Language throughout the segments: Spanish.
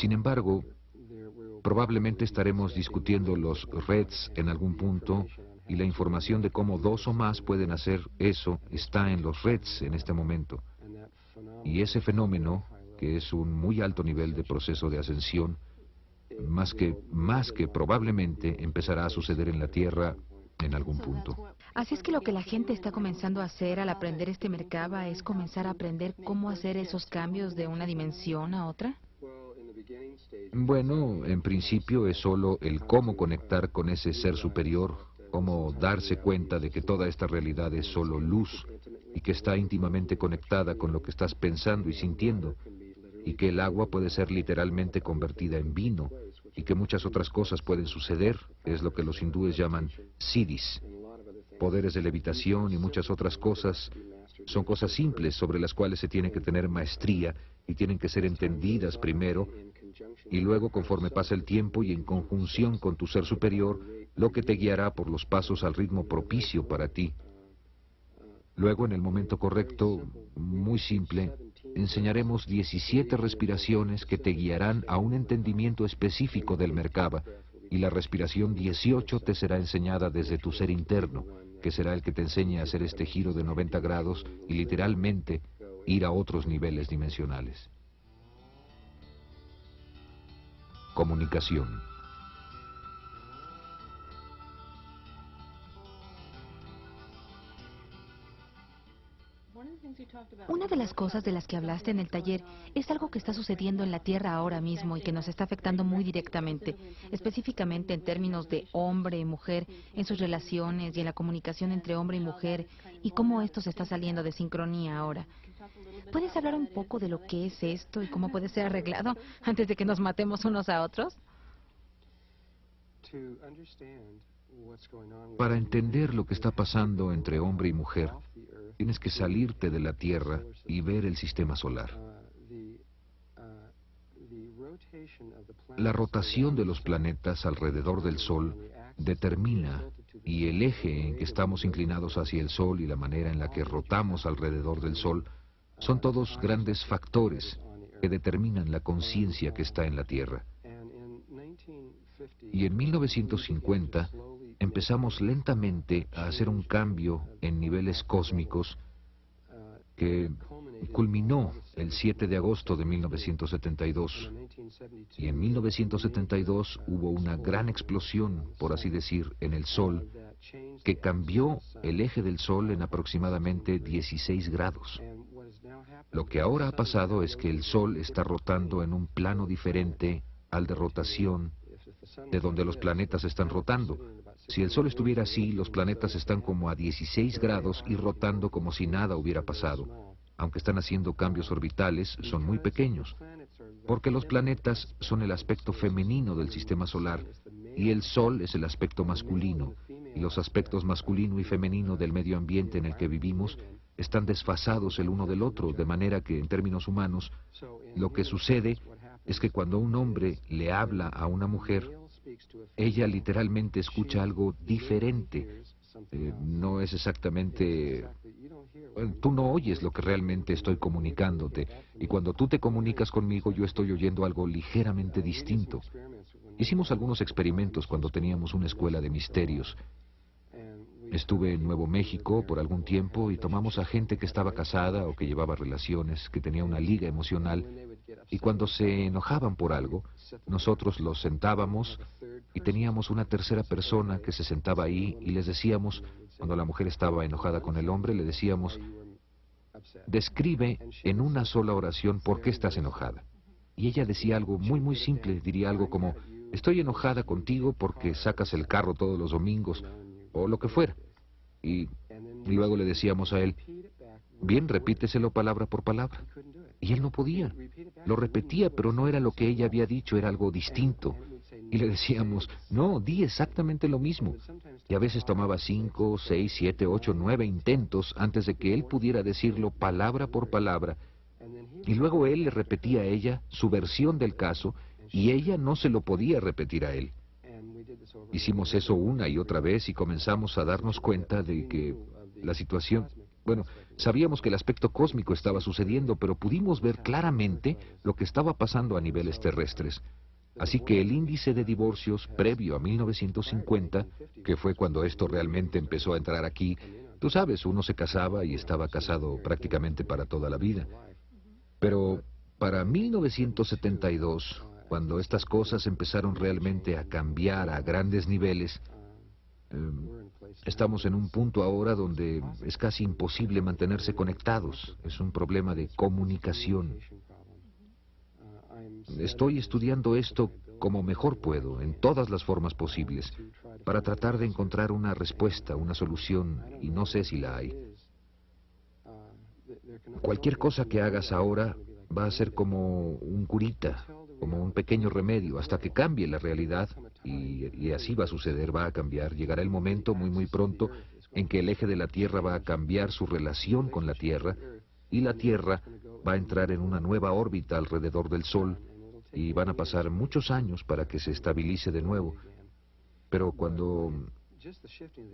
Sin embargo, probablemente estaremos discutiendo los REDs en algún punto y la información de cómo dos o más pueden hacer eso está en los REDs en este momento. Y ese fenómeno, que es un muy alto nivel de proceso de ascensión, más que probablemente empezará a suceder en la Tierra en algún punto. Así es que lo que la gente está comenzando a hacer al aprender este Merkaba es comenzar a aprender cómo hacer esos cambios de una dimensión a otra. Bueno, en principio es solo el cómo conectar con ese ser superior, cómo darse cuenta de que toda esta realidad es solo luz y que está íntimamente conectada con lo que estás pensando y sintiendo, y que el agua puede ser literalmente convertida en vino, y que muchas otras cosas pueden suceder, es lo que los hindúes llaman siddhis. Poderes de levitación y muchas otras cosas son cosas simples sobre las cuales se tiene que tener maestría y tienen que ser entendidas primero, y luego, conforme pasa el tiempo y en conjunción con tu ser superior, lo que te guiará por los pasos al ritmo propicio para ti. Luego, en el momento correcto, muy simple, enseñaremos 17 respiraciones que te guiarán a un entendimiento específico del Merkaba, y la respiración 18 te será enseñada desde tu ser interno, que será el que te enseñe a hacer este giro de 90 grados y literalmente ir a otros niveles dimensionales. Comunicación. Una de las cosas de las que hablaste en el taller es algo que está sucediendo en la Tierra ahora mismo y que nos está afectando muy directamente, específicamente en términos de hombre y mujer, en sus relaciones y en la comunicación entre hombre y mujer, y cómo esto se está saliendo de sincronía ahora. ¿Puedes hablar un poco de lo que es esto y cómo puede ser arreglado antes de que nos matemos unos a otros? Para entender lo que está pasando entre hombre y mujer, tienes que salirte de la Tierra y ver el sistema solar. La rotación de los planetas alrededor del Sol determina, y el eje en que estamos inclinados hacia el Sol y la manera en la que rotamos alrededor del Sol, son todos grandes factores que determinan la conciencia que está en la Tierra. Y en 1950 empezamos lentamente a hacer un cambio en niveles cósmicos que culminó el 7 de agosto de 1972. Y en 1972 hubo una gran explosión, por así decir, en el Sol, que cambió el eje del Sol en aproximadamente 16 grados. Lo que ahora ha pasado es que el Sol está rotando en un plano diferente al de rotación de donde los planetas están rotando. Si el Sol estuviera así, los planetas están como a 16 grados y rotando como si nada hubiera pasado. Aunque están haciendo cambios orbitales, son muy pequeños, porque los planetas son el aspecto femenino del sistema solar y el Sol es el aspecto masculino, y los aspectos masculino y femenino del medio ambiente en el que vivimos están desfasados el uno del otro, de manera que en términos humanos, lo que sucede es que cuando un hombre le habla a una mujer, ella literalmente escucha algo diferente. No es exactamente... Tú no oyes lo que realmente estoy comunicándote, y cuando tú te comunicas conmigo yo estoy oyendo algo ligeramente distinto. Hicimos algunos experimentos cuando teníamos una escuela de misterios. Estuve en Nuevo México por algún tiempo y tomamos a gente que estaba casada o que llevaba relaciones, que tenía una liga emocional, y cuando se enojaban por algo, nosotros los sentábamos y teníamos una tercera persona que se sentaba ahí y les decíamos, cuando la mujer estaba enojada con el hombre, le decíamos, describe en una sola oración por qué estás enojada. Y ella decía algo muy simple, diría algo como, estoy enojada contigo porque sacas el carro todos los domingos, o lo que fuera. Y luego le decíamos a él, bien, repíteselo palabra por palabra. Y él no podía. Lo repetía, pero no era lo que ella había dicho, era algo distinto. Y le decíamos, no, di exactamente lo mismo. Y a veces tomaba 5, 6, 7, 8, 9 intentos antes de que él pudiera decirlo palabra por palabra. Y luego él le repetía a ella su versión del caso, y ella no se lo podía repetir a él. Hicimos eso una y otra vez y comenzamos a darnos cuenta de que la situación Bueno, sabíamos que el aspecto cósmico estaba sucediendo, pero pudimos ver claramente lo que estaba pasando a niveles terrestres. Así que el índice de divorcios previo a 1950, que fue cuando esto realmente empezó a entrar aquí, tú sabes, uno se casaba y estaba casado prácticamente para toda la vida. Pero para 1972, cuando estas cosas empezaron realmente a cambiar a grandes niveles, estamos en un punto ahora donde es casi imposible mantenerse conectados. Es un problema de comunicación. Estoy estudiando esto como mejor puedo, en todas las formas posibles, para tratar de encontrar una respuesta, una solución, y no sé si la hay. Cualquier cosa que hagas ahora va a ser como un curita, como un pequeño remedio, hasta que cambie la realidad, y así va a suceder, va a cambiar. Llegará el momento muy pronto en que el eje de la Tierra va a cambiar su relación con la Tierra, y la Tierra va a entrar en una nueva órbita alrededor del Sol, y van a pasar muchos años para que se estabilice de nuevo. Pero cuando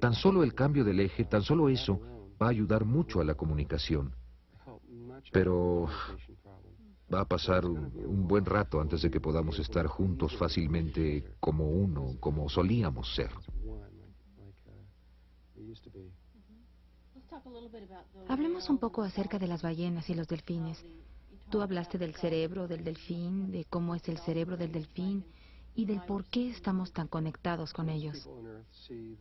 tan solo el cambio del eje, tan solo eso, va a ayudar mucho a la comunicación. Pero va a pasar un buen rato antes de que podamos estar juntos fácilmente como uno, como solíamos ser. Hablemos un poco acerca de las ballenas y los delfines. Tú hablaste del cerebro del delfín, de cómo es el cerebro del delfín y del por qué estamos tan conectados con ellos.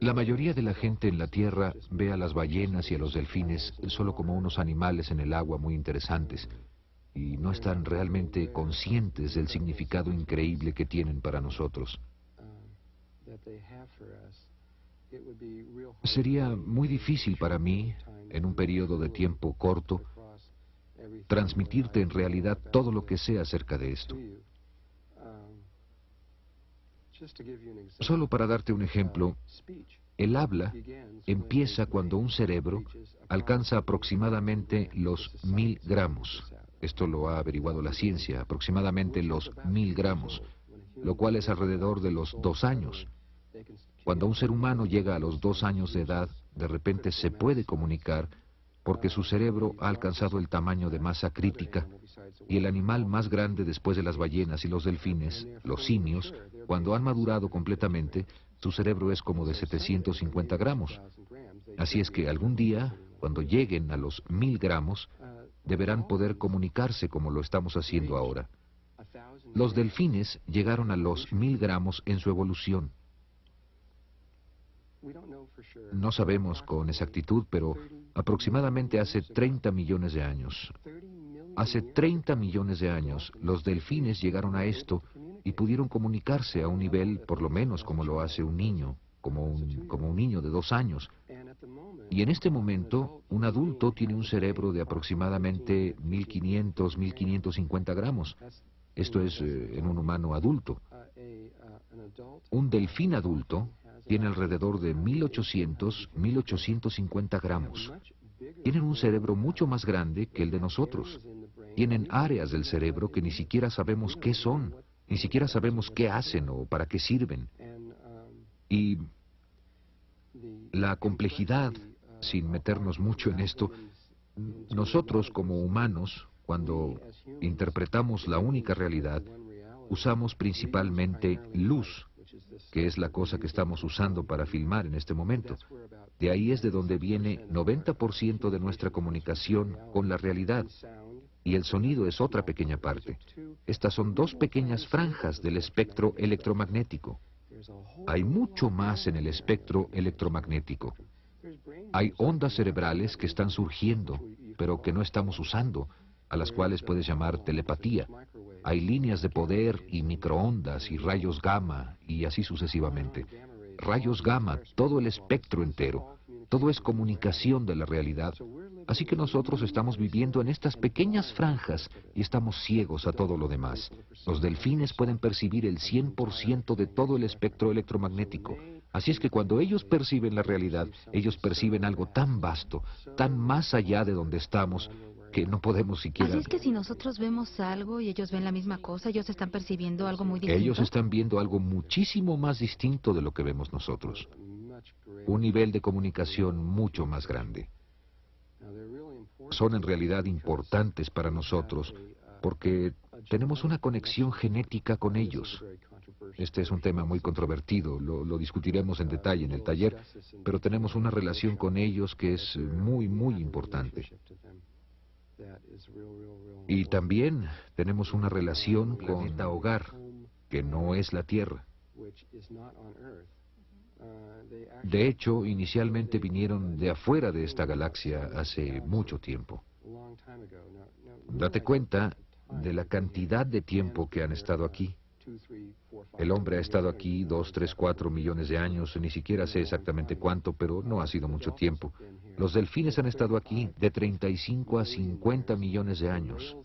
La mayoría de la gente en la Tierra ve a las ballenas y a los delfines solo como unos animales en el agua muy interesantes, y no están realmente conscientes del significado increíble que tienen para nosotros. Sería muy difícil para mí, en un periodo de tiempo corto, transmitirte en realidad todo lo que sé acerca de esto. Solo para darte un ejemplo, el habla empieza cuando un cerebro alcanza aproximadamente los 1000 gramos. Esto lo ha averiguado la ciencia, aproximadamente los 1000 gramos, lo cual es alrededor de los 2 años. Cuando un ser humano llega a los 2 años de edad, de repente se puede comunicar porque su cerebro ha alcanzado el tamaño de masa crítica, y el animal más grande después de las ballenas y los delfines, los simios, cuando han madurado completamente, su cerebro es como de 750 gramos. Así es que algún día, cuando lleguen a los 1000 gramos, deberán poder comunicarse como lo estamos haciendo ahora. Los delfines llegaron a los 1000 gramos en su evolución. No sabemos con exactitud, pero aproximadamente hace 30 millones de años. Hace 30 millones de años, los delfines llegaron a esto y pudieron comunicarse a un nivel, por lo menos como lo hace un niño, como un niño de 2 años. Y en este momento, un adulto tiene un cerebro de aproximadamente 1500, 1550 gramos. Esto es en un humano adulto. Un delfín adulto tiene alrededor de 1800, 1850 gramos. Tienen un cerebro mucho más grande que el de nosotros. Tienen áreas del cerebro que ni siquiera sabemos qué son, ni siquiera sabemos qué hacen o para qué sirven. Y la complejidad, sin meternos mucho en esto, nosotros como humanos, cuando interpretamos la única realidad, usamos principalmente luz, que es la cosa que estamos usando para filmar en este momento. De ahí es de donde viene 90% de nuestra comunicación con la realidad. Y el sonido es otra pequeña parte. Estas son 2 pequeñas franjas del espectro electromagnético. Hay mucho más en el espectro electromagnético. Hay ondas cerebrales que están surgiendo, pero que no estamos usando, a las cuales puedes llamar telepatía. Hay líneas de poder y microondas y rayos gamma y así sucesivamente. Rayos gamma, todo el espectro entero. Todo es comunicación de la realidad. Así que nosotros estamos viviendo en estas pequeñas franjas y estamos ciegos a todo lo demás. Los delfines pueden percibir el 100% de todo el espectro electromagnético. Así es que cuando ellos perciben la realidad, ellos perciben algo tan vasto, tan más allá de donde estamos, que no podemos siquiera... Así es que si nosotros vemos algo y ellos ven la misma cosa, ellos están percibiendo algo muy distinto. Ellos están viendo algo muchísimo más distinto de lo que vemos nosotros. Un nivel de comunicación mucho más grande. Son en realidad importantes para nosotros porque tenemos una conexión genética con ellos. Este es un tema muy controvertido, lo discutiremos en detalle en el taller, pero tenemos una relación con ellos que es muy, muy importante. Y también tenemos una relación con el hogar, que no es la Tierra. De hecho, inicialmente vinieron de afuera de esta galaxia hace mucho tiempo. Date cuenta de la cantidad de tiempo que han estado aquí. El hombre ha estado aquí 2, 3, 4 millones de años, ni siquiera sé exactamente cuánto, pero no ha sido mucho tiempo. Los delfines han estado aquí de 35 a 50 millones de años.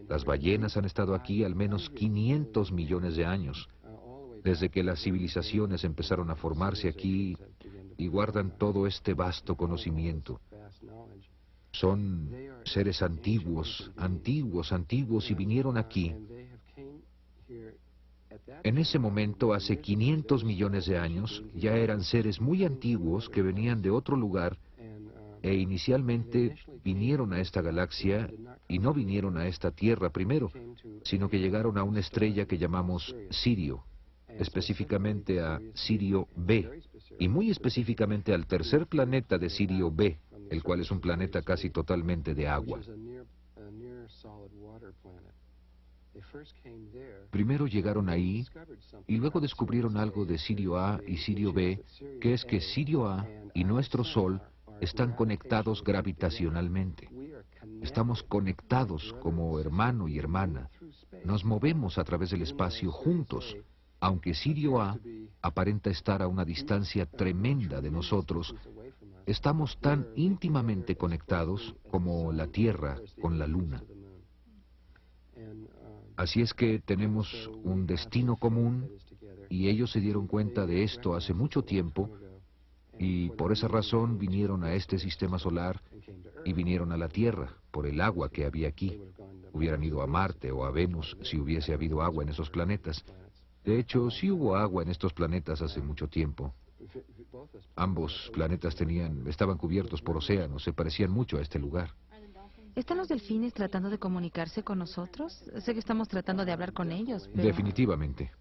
Las ballenas han estado aquí al menos 500 millones de años. Desde que las civilizaciones empezaron a formarse aquí y guardan todo este vasto conocimiento. Son seres antiguos, antiguos, antiguos y vinieron aquí. En ese momento, hace 500 millones de años, ya eran seres muy antiguos que venían de otro lugar e inicialmente vinieron a esta galaxia y no vinieron a esta Tierra primero, sino que llegaron a una estrella que llamamos Sirio, específicamente a Sirio B, y muy específicamente al tercer planeta de Sirio B, el cual es un planeta casi totalmente de agua. Primero llegaron ahí y luego descubrieron algo de Sirio A y Sirio B, que es que Sirio A y nuestro Sol están conectados gravitacionalmente. Estamos conectados como hermano y hermana. Nos movemos a través del espacio juntos. Aunque Sirio A aparenta estar a una distancia tremenda de nosotros, estamos tan íntimamente conectados como la Tierra con la Luna. Así es que tenemos un destino común y ellos se dieron cuenta de esto hace mucho tiempo y por esa razón vinieron a este sistema solar y vinieron a la Tierra por el agua que había aquí. Hubieran ido a Marte o a Venus si hubiese habido agua en esos planetas. De hecho, sí hubo agua en estos planetas hace mucho tiempo. Ambos planetas estaban cubiertos por océanos, se parecían mucho a este lugar. ¿Están los delfines tratando de comunicarse con nosotros? Sé que estamos tratando de hablar con ellos, pero... Definitivamente.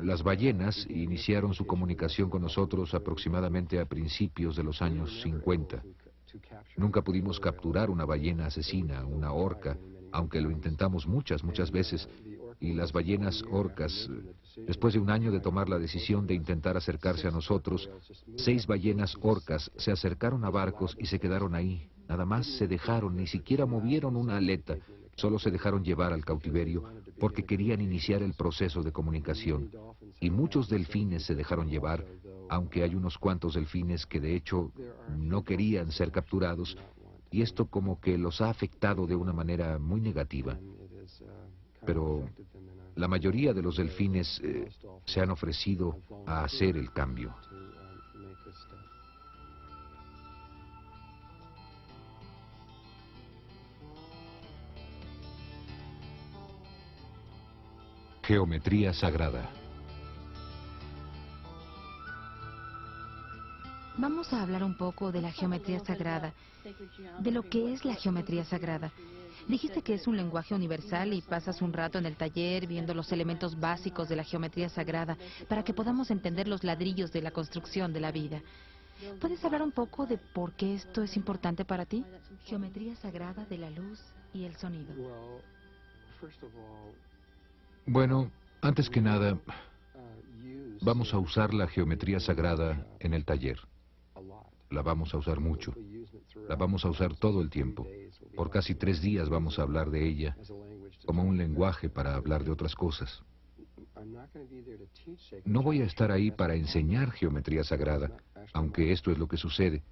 Las ballenas iniciaron su comunicación con nosotros aproximadamente a principios de los años 50. Nunca pudimos capturar una ballena asesina, una orca, aunque lo intentamos muchas, muchas veces. Y las ballenas orcas, después de un año de tomar la decisión de intentar acercarse a nosotros, 6 ballenas orcas se acercaron a barcos y se quedaron ahí. Nada más se dejaron, ni siquiera movieron una aleta, solo se dejaron llevar al cautiverio porque querían iniciar el proceso de comunicación. Y muchos delfines se dejaron llevar, aunque hay unos cuantos delfines que de hecho no querían ser capturados, y esto como que los ha afectado de una manera muy negativa. Pero la mayoría de los delfines se han ofrecido a hacer el cambio. Geometría sagrada. Vamos a hablar un poco de la geometría sagrada, de lo que es la geometría sagrada. Dijiste que es un lenguaje universal y pasas un rato en el taller viendo los elementos básicos de la geometría sagrada para que podamos entender los ladrillos de la construcción de la vida. ¿Puedes hablar un poco de por qué esto es importante para ti? Geometría sagrada de la luz y el sonido. Bueno, antes que nada, vamos a usar la geometría sagrada en el taller. La vamos a usar mucho. La vamos a usar todo el tiempo. Por casi 3 días vamos a hablar de ella como un lenguaje para hablar de otras cosas. No voy a estar ahí para enseñar geometría sagrada, aunque esto es lo que sucede.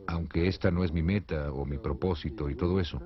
Aunque esta no es mi meta o mi propósito y todo eso.